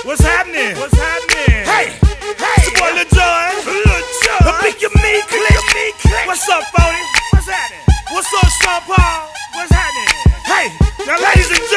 What's happening? What's happening? Hey, it's your boy Lil John. I pick your me click. What's up, Bodie? What's happening? What's up, Sean Paul? What's happening? Hey, now ladies and